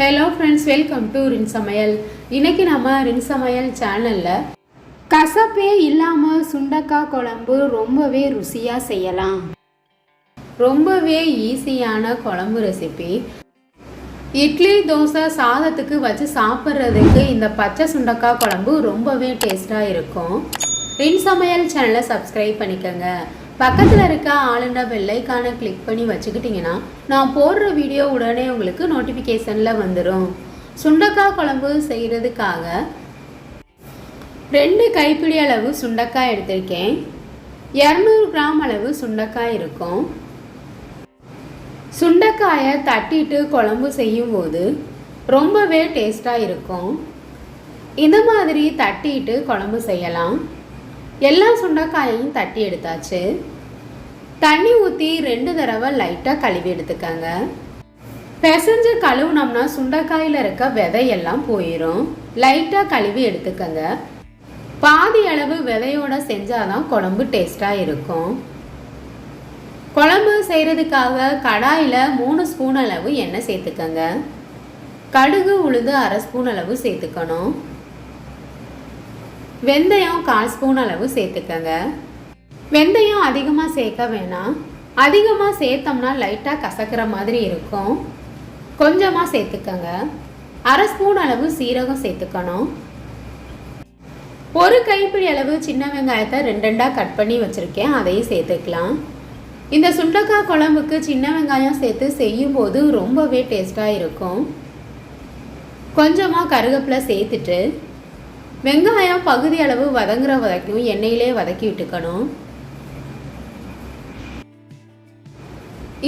Hello friends, welcome to ரின் சமையல். இன்றைக்கி நம்ம ரின் சமையல் சேனலில் கசப்பே இல்லாமல் சுண்டக்காய் குழம்பு ரொம்பவே ருசியாக செய்யலாம். ரொம்பவே ஈஸியான குழம்பு ரெசிபி. இட்லி, தோசை, சாதத்துக்கு வச்சு சாப்பிட்றதுக்கு இந்த பச்சை சுண்டக்காய் குழம்பு ரொம்பவே டேஸ்ட்டாக இருக்கும். ரின் சமையல் சேனலை சப்ஸ்கிரைப் பண்ணிக்கோங்க. பக்கத்தில் இருக்க ஆளுண்ட பெல்லைக்கான கிளிக் பண்ணி வச்சுக்கிட்டிங்கன்னா நான் போடுற வீடியோ உடனே உங்களுக்கு நோட்டிஃபிகேஷனில் வந்துடும். சுண்டக்காய் குழம்பு செய்கிறதுக்காக 2 கைப்பிடி அளவு சுண்டக்காய் எடுத்திருக்கேன். 200 கிராம் அளவு சுண்டக்காய் இருக்கும். சுண்டக்காயை தட்டிட்டு குழம்பு செய்யும்போது ரொம்பவே டேஸ்ட்டாக இருக்கும். இந்த மாதிரி தட்டிட்டு குழம்பு செய்யலாம். எல்லா சுண்டக்காயையும் தட்டி எடுத்தாச்சு. தண்ணி ஊற்றி 2 தடவை லைட்டாக கழுவி எடுத்துக்கங்க. பிசைஞ்சு கழுவுனோம்னா சுண்டக்காயில் இருக்க விதையெல்லாம் போயிடும். லைட்டாக கழுவி எடுத்துக்கங்க. பாதி அளவு விதையோடு செஞ்சாதான் குழம்பு டேஸ்ட்டாக இருக்கும். குழம்பு செய்கிறதுக்காக கடாயில் 3 ஸ்பூன் அளவு எண்ணெய் சேர்த்துக்கங்க. கடுகு, உளுந்து 1/2 ஸ்பூன் அளவு சேர்த்துக்கணும். வெந்தயம் 1/4 ஸ்பூன் அளவு சேர்த்துக்கங்க. வெந்தயம் அதிகமாக சேர்க்க வேணாம். அதிகமாக சேர்த்தோம்னா லைட்டாக கசக்கிற மாதிரி இருக்கும். கொஞ்சமாக சேர்த்துக்கங்க. 1/2 ஸ்பூன் அளவு சீரகம் சேர்த்துக்கணும். 1 கைப்பிடி அளவு சின்ன வெங்காயத்தை 2 கட் பண்ணி வச்சுருக்கேன், அதையும் சேர்த்துக்கலாம். இந்த சுண்டக்காய் குழம்புக்கு சின்ன வெங்காயம் சேர்த்து செய்யும்போது ரொம்பவே டேஸ்ட்டாக இருக்கும். கொஞ்சமாக கருவேப்பிலை சேர்த்துட்டு வெங்காயம் பகுதி அளவு வதங்குற வரைக்கும் எண்ணெயிலே வதக்கி விட்டுக்கணும்.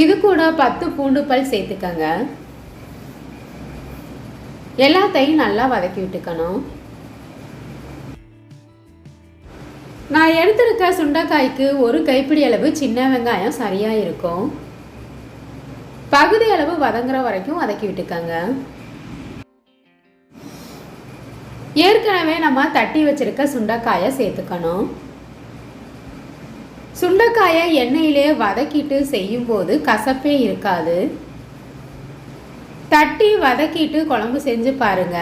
இது கூட 10 பூண்டு பல் சேர்த்துக்கங்க. எல்லாத்தையும் நல்லா வதக்கி விட்டுக்கணும். நான் எடுத்திருக்க சுண்டைக்காய்க்கு 1 கைப்பிடி அளவு சின்ன வெங்காயம் சரியாக இருக்கும். பகுதி அளவு வதங்குற வரைக்கும் வதக்கி விட்டுக்கங்க. ஏற்கனவே நம்ம தட்டி வச்சிருக்க சுண்டைக்காயை சேர்த்துக்கணும். சுண்டைக்காயை எண்ணெயிலே வதக்கிட்டு செய்யும்போது கசப்பே இருக்காது. தட்டி வதக்கிட்டு குழம்பு செஞ்சு பாருங்க.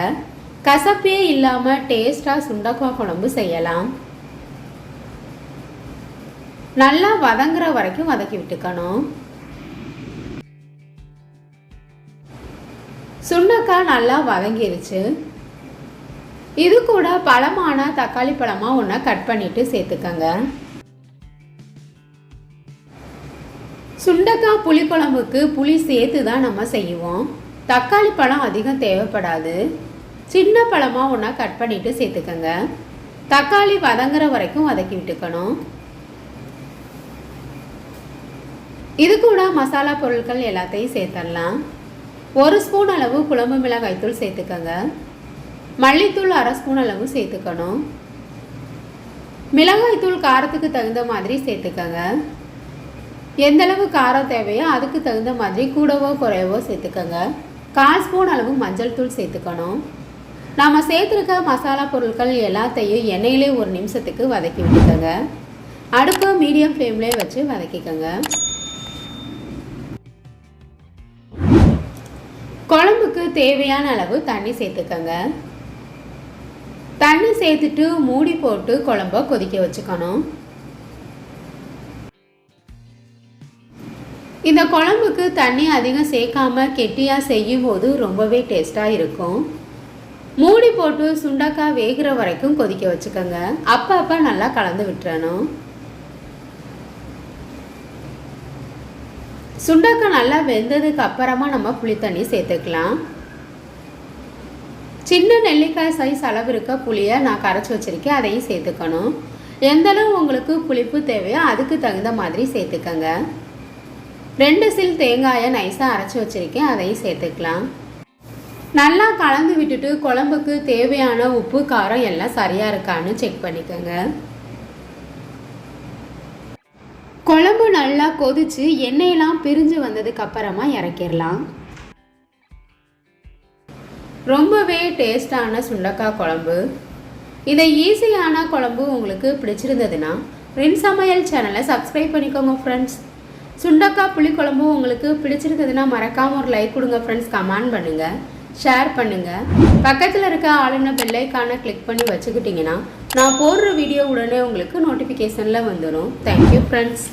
கசப்பே இல்லாமல் டேஸ்டாக சுண்டைக்காய் குழம்பு செய்யலாம். நல்லா வதங்குற வரைக்கும் வதக்கி விட்டுக்கணும். சுண்டைக்காய் நல்லா வதங்கிருச்சு. இது கூட பழமான தக்காளி பழமாக ஒன்று கட் பண்ணிட்டு சேர்த்துக்கங்க. சுண்டக்காய் புளிக்குழம்புக்கு புளி சேர்த்து தான் நம்ம செய்வோம். தக்காளி பழம் அதிகம் தேவைப்படாது. சின்ன பழமாக ஒன்று கட் பண்ணிட்டு சேர்த்துக்கங்க. தக்காளி வதங்குற வரைக்கும் வதக்கி விட்டுக்கணும். இது கூட மசாலா பொருட்கள் எல்லாத்தையும் சேர்த்துடலாம். 1 ஸ்பூன் அளவு குழம்பு மிளகாய்த்தூள் சேர்த்துக்கங்க. மல்லித்தூள் 1/2 ஸ்பூன் அளவு சேர்த்துக்கணும். மிளகாய்த்தூள் காரத்துக்கு தகுந்த மாதிரி சேர்த்துக்கங்க. எந்தளவு காரம் தேவையோ அதுக்கு தகுந்த மாதிரி கூடவோ குறையவோ சேர்த்துக்கங்க. 1/4 ஸ்பூன் அளவு மஞ்சள் தூள் சேர்த்துக்கணும். நாம் சேர்த்துருக்க மசாலா பொருட்கள் எல்லாத்தையும் எண்ணெயிலே 1 நிமிஷத்துக்கு வதக்கி விட்டுக்கங்க. அடுப்பை மீடியம் ஃப்ளேம்லேயே வச்சு வதக்கிக்கங்க. குழம்புக்கு தேவையான அளவு தண்ணி சேர்த்துக்கங்க. தண்ணி சேர்த்துட்டு மூடி போட்டு குழம்ப கொதிக்க வச்சுக்கணும். இந்த குழம்புக்கு தண்ணி அதிகம் சேர்க்காம கெட்டியாக செய்யும் போது ரொம்பவே டேஸ்ட்டாக இருக்கும். மூடி போட்டு சுண்டக்காய் வேகிற வரைக்கும் கொதிக்க வச்சுக்கோங்க. அப்பப்போ நல்லா கலந்து விட்டுறணும். சுண்டக்காய் நல்லா வெந்ததுக்கு அப்புறமா நம்ம புளி தண்ணி சேர்த்துக்கலாம். சின்ன நெல்லிக்காய் சைஸ் அளவு இருக்க புளியை நான் கரைச்சி வச்சுருக்கேன், அதையும் சேர்த்துக்கணும். எந்தளவு உங்களுக்கு புளிப்பு தேவையோ அதுக்கு தகுந்த மாதிரி சேர்த்துக்கங்க. 2 சில் தேங்காயை நைஸாக அரைச்சி வச்சுருக்கேன், அதையும் சேர்த்துக்கலாம். நல்லா கலந்து விட்டுட்டு குழம்புக்கு தேவையான உப்பு காரம் எல்லாம் சரியாக இருக்கான்னு செக் பண்ணிக்கோங்க. குழம்பு நல்லா கொதித்து எண்ணெயெல்லாம் பிரிஞ்சு வந்ததுக்கு அப்புறமா இறக்கிடலாம். ரொம்பவே டேஸ்டான சுண்டக்காய் குழம்பு. இதை ஈஸியான குழம்பு உங்களுக்கு பிடிச்சிருந்ததுன்னா ரின் சமையல் சேனலை சப்ஸ்கிரைப் பண்ணிக்கோங்க ஃப்ரெண்ட்ஸ். சுண்டக்காய் புளிக்குழம்பு உங்களுக்கு பிடிச்சிருந்ததுன்னா மறக்காமல் ஒரு லைக் கொடுங்க ஃப்ரெண்ட்ஸ். கமெண்ட் பண்ணுங்கள். ஷேர் பண்ணுங்கள். பக்கத்தில் இருக்க ஆளுன பெல் ஐக்கானை கிளிக் பண்ணி வச்சுக்கிட்டிங்கன்னா நான் போடுற வீடியோ உடனே உங்களுக்கு நோட்டிஃபிகேஷனில் வந்துடும். Thank you friends.